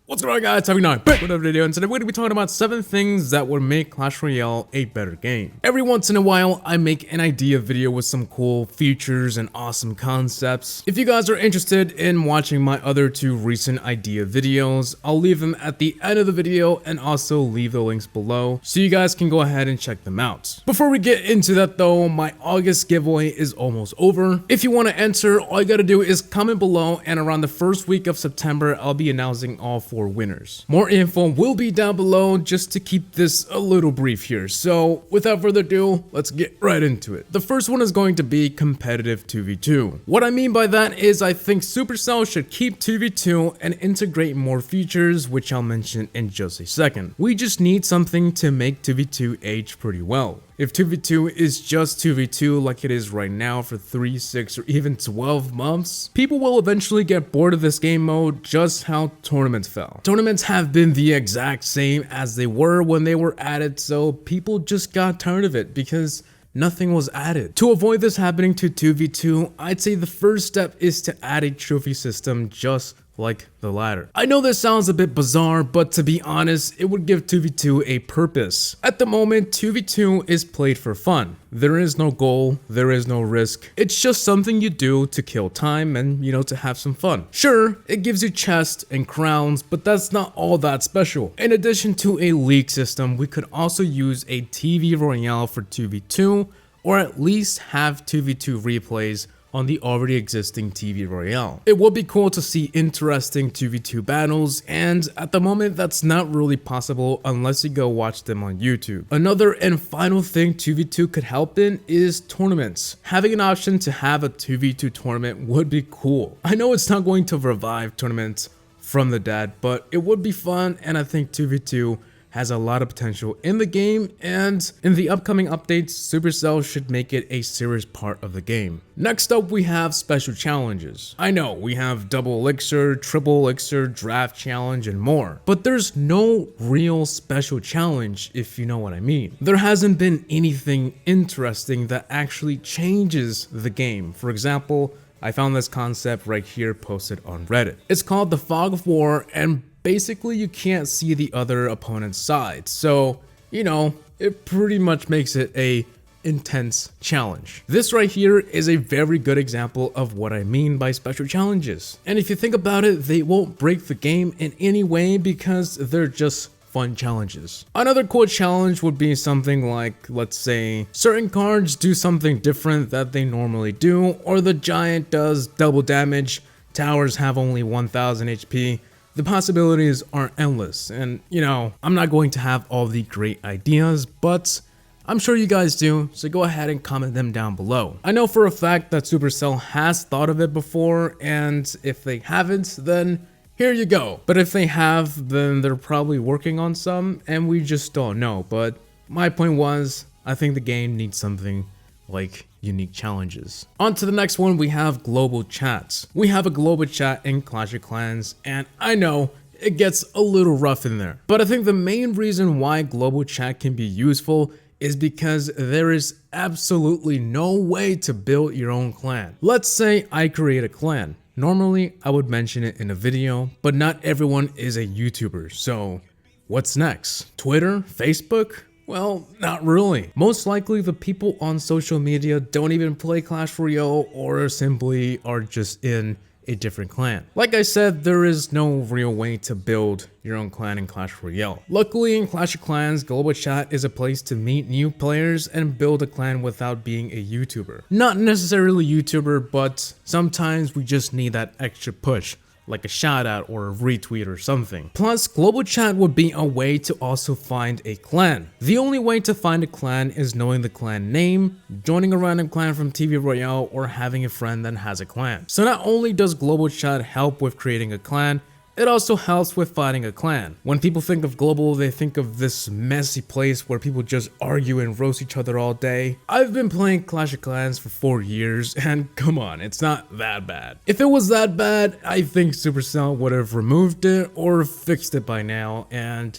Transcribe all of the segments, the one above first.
What's going on, guys? HaVoC back with another video, and today we're going to be talking about 7 things that would make Clash Royale a better game. Every once in a while, I make an idea video with some cool features and awesome concepts. If you guys are interested in watching my other 2 recent idea videos, I'll leave them at the end of the video and also leave the links below so you guys can go ahead and check them out. Before we get into that though, my August giveaway is almost over. If you want to enter, all you gotta do is comment below, and around the first week of September, I'll be announcing all 4 winners. More info will be down below just to keep this a little brief here. So without further ado, let's get right into it. The first one is going to be competitive 2v2. What I mean by that is I think Supercell should keep 2v2 and integrate more features, which I'll mention in just a second. We just need something to make 2v2 age pretty well. If 2v2 is just 2v2 like it is right now for 3, 6, or even 12 months, people will eventually get bored of this game mode, just how tournaments fell. Tournaments have been the exact same as they were when they were added, so people just got tired of it because nothing was added. To avoid this happening to 2v2, I'd say the first step is to add a trophy system just like the latter. I know this sounds a bit bizarre, but to be honest, it would give 2v2 a purpose. At the moment, 2v2 is played for fun. There is no goal, there is no risk. It's just something you do to kill time and, to have some fun. Sure, it gives you chests and crowns, but that's not all that special. In addition to a league system, we could also use a TV Royale for 2v2, or at least have 2v2 replays on the already existing TV Royale. It would be cool to see interesting 2v2 battles, and at the moment that's not really possible unless you go watch them on YouTube. Another and final thing 2v2 could help in is tournaments. Having an option to have a 2v2 tournament would be cool. I know it's not going to revive tournaments from the dead, but it would be fun, and I think 2v2 has a lot of potential in the game, and in the upcoming updates, Supercell should make it a serious part of the game. Next up, we have special challenges. I know, we have double elixir, triple elixir, draft challenge, and more, but there's no real special challenge, if you know what I mean. There hasn't been anything interesting that actually changes the game. For example, I found this concept right here posted on Reddit. It's called the Fog of War, and basically you can't see the other opponent's side, so it pretty much makes it a intense challenge. This right here is a very good example of what I mean by special challenges, and if you think about it, they won't break the game in any way because they're just fun challenges. Another cool challenge would be something like, let's say, certain cards do something different that they normally do, or the giant does double damage, towers have only 1000 HP. The possibilities are endless, and I'm not going to have all the great ideas, but I'm sure you guys do, so go ahead and comment them down below. I know for a fact that Supercell has thought of it before, and if they haven't, then here you go. But if they have, then they're probably working on some, and we just don't know. But my point was, I think the game needs something like unique challenges. On to the next one, we have global chats. We have a global chat in Clash of Clans, and I know it gets a little rough in there, but I think the main reason why global chat can be useful is because there is absolutely no way to build your own clan. Let's say I create a clan. Normally I would mention it in a video, but not everyone is a YouTuber, so what's next? Twitter? Facebook? Well, not really. Most likely the people on social media don't even play Clash Royale or simply are just in a different clan. Like I said, there is no real way to build your own clan in Clash Royale. Luckily in Clash of Clans, global chat is a place to meet new players and build a clan without being a YouTuber. Not necessarily YouTuber, but sometimes we just need that extra push, like a shout out or a retweet or something. Plus, global chat would be a way to also find a clan. The only way to find a clan is knowing the clan name, joining a random clan from TV Royale, or having a friend that has a clan. So not only does global chat help with creating a clan, it also helps with finding a clan. When people think of global, they think of this messy place where people just argue and roast each other all day. I've been playing Clash of Clans for 4 years, and come on, it's not that bad. If it was that bad, I think Supercell would have removed it or fixed it by now, and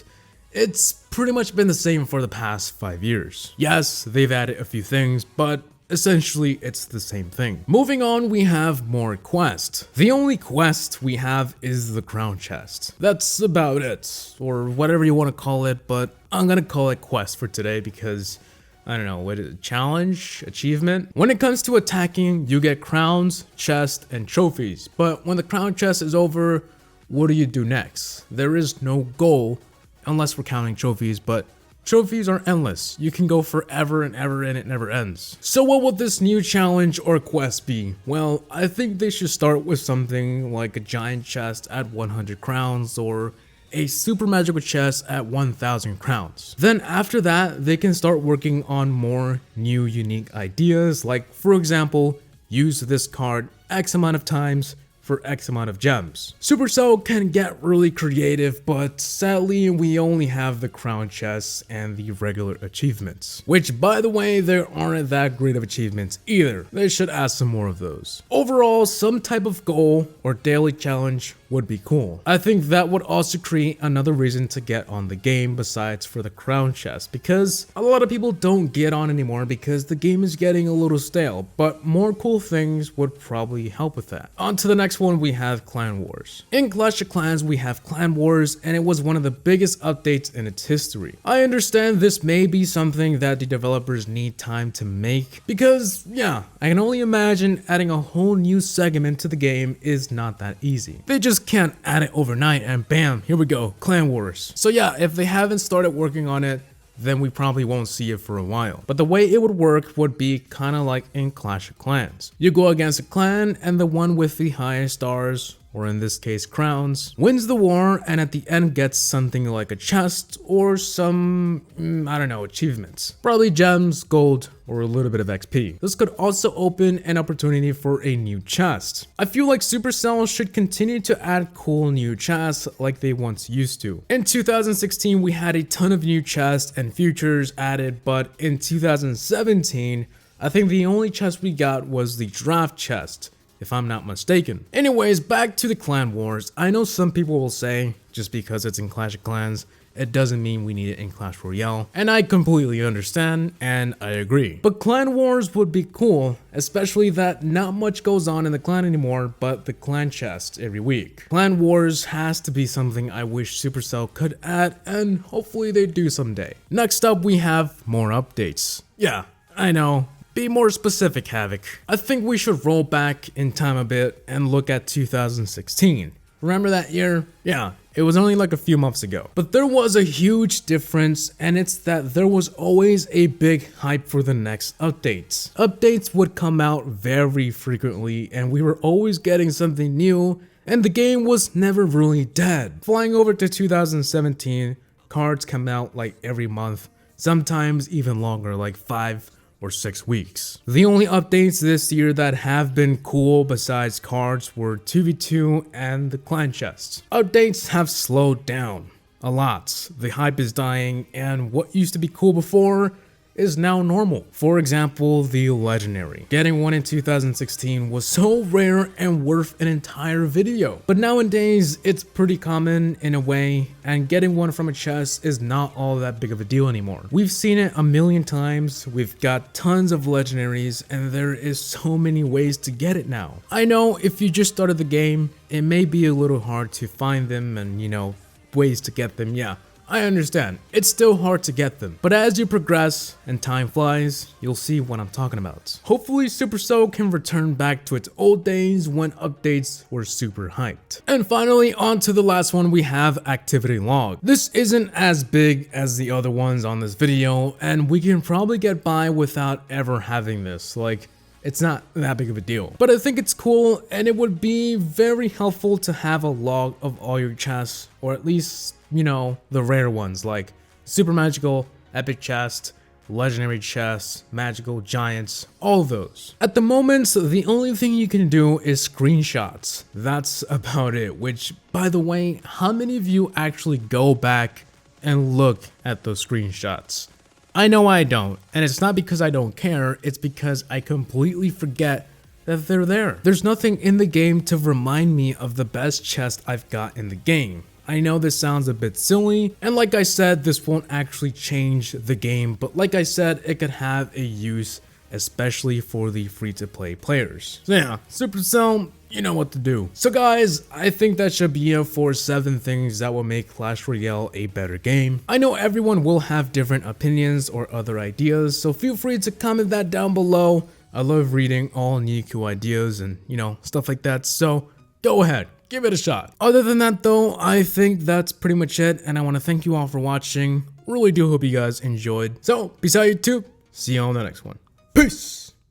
it's pretty much been the same for the past 5 years. Yes, they've added a few things, but Essentially, it's the same thing. Moving on, we have more quests. The only quest we have is the crown chest. That's about it, or whatever you want to call it, but I'm gonna call it quest for today because I don't know, what is it? Challenge? Achievement? When it comes to attacking, you get crowns, chests, and trophies. But when the crown chest is over, what do you do next? There is no goal, unless we're counting trophies, but trophies are endless. You can go forever and ever and it never ends. So what will this new challenge or quest be? Well, I think they should start with something like a giant chest at 100 crowns or a super magical chest at 1000 crowns. Then after that, they can start working on more new unique ideas, like for example, use this card X amount of times for X amount of gems. Supercell can get really creative, but sadly we only have the crown chests and the regular achievements. Which, by the way, there aren't that great of achievements either. They should add some more of those. Overall, some type of goal or daily challenge would be cool. I think that would also create another reason to get on the game besides for the crown chest, because a lot of people don't get on anymore because the game is getting a little stale, but more cool things would probably help with that. On to the next one, we have Clan Wars. In Clash of Clans, we have Clan Wars, and it was one of the biggest updates in its history. I understand this may be something that the developers need time to make, because yeah, I can only imagine adding a whole new segment to the game is not that easy. They just can't add it overnight and bam, here we go, Clan Wars. So yeah, if they haven't started working on it, then we probably won't see it for a while. But the way it would work would be kind of like in Clash of Clans. You go against a clan and the one with the highest stars, or in this case crowns, wins the war and at the end gets something like a chest or some, I don't know, achievements. Probably gems, gold, or a little bit of XP. This could also open an opportunity for a new chest. I feel like Supercell should continue to add cool new chests like they once used to. In 2016, we had a ton of new chests and features added, but in 2017, I think the only chest we got was the draft chest, if I'm not mistaken. Anyways, back to the Clan Wars. I know some people will say, just because it's in Clash of Clans, it doesn't mean we need it in Clash Royale, and I completely understand, and I agree. But Clan Wars would be cool, especially that not much goes on in the clan anymore but the clan chest every week. Clan Wars has to be something I wish Supercell could add, and hopefully they do someday. Next up, we have more updates. Yeah, I know. Be more specific, HaVoC. I think we should roll back in time a bit and look at 2016. Remember that year? Yeah, it was only like a few months ago. But there was a huge difference, and it's that there was always a big hype for the next updates. Updates would come out very frequently, and we were always getting something new, and the game was never really dead. Flying over to 2017, cards come out like every month, sometimes even longer, like 5 or 6 weeks. The only updates this year that have been cool besides cards were 2v2 and the clan chests. Updates have slowed down a lot. The hype is dying, and what used to be cool before is now normal. For example, the legendary. Getting one in 2016 was so rare and worth an entire video. But nowadays, it's pretty common in a way, and getting one from a chest is not all that big of a deal anymore. We've seen it a million times, we've got tons of legendaries, and there is so many ways to get it now. I know if you just started the game, it may be a little hard to find them and, you know, ways to get them, yeah. I understand, it's still hard to get them, but as you progress and time flies, you'll see what I'm talking about. Hopefully Supercell can return back to its old days when updates were super hyped. And finally, on to the last one, we have activity log. This isn't as big as the other ones on this video, and we can probably get by without ever having this. Like, it's not that big of a deal, but I think it's cool, and it would be very helpful to have a log of all your chests, or at least, you know, the rare ones like super magical, epic chest, legendary chests, magical, giants, all those. At the moment, the only thing you can do is screenshots. That's about it, which, by the way, how many of you actually go back and look at those screenshots? I know I don't, and it's not because I don't care, it's because I completely forget that they're there. There's nothing in the game to remind me of the best chest I've got in the game. I know this sounds a bit silly, and like I said, this won't actually change the game, but like I said, it could have a use especially for the free-to-play players. So yeah, Supercell, you know what to do. So guys, I think that should be it for 7 things that will make Clash Royale a better game. I know everyone will have different opinions or other ideas, so feel free to comment that down below. I love reading all new cool ideas and, stuff like that, so go ahead, give it a shot. Other than that though, I think that's pretty much it, and I want to thank you all for watching. Really do hope you guys enjoyed. So, peace out YouTube, see you on the next one. Peace!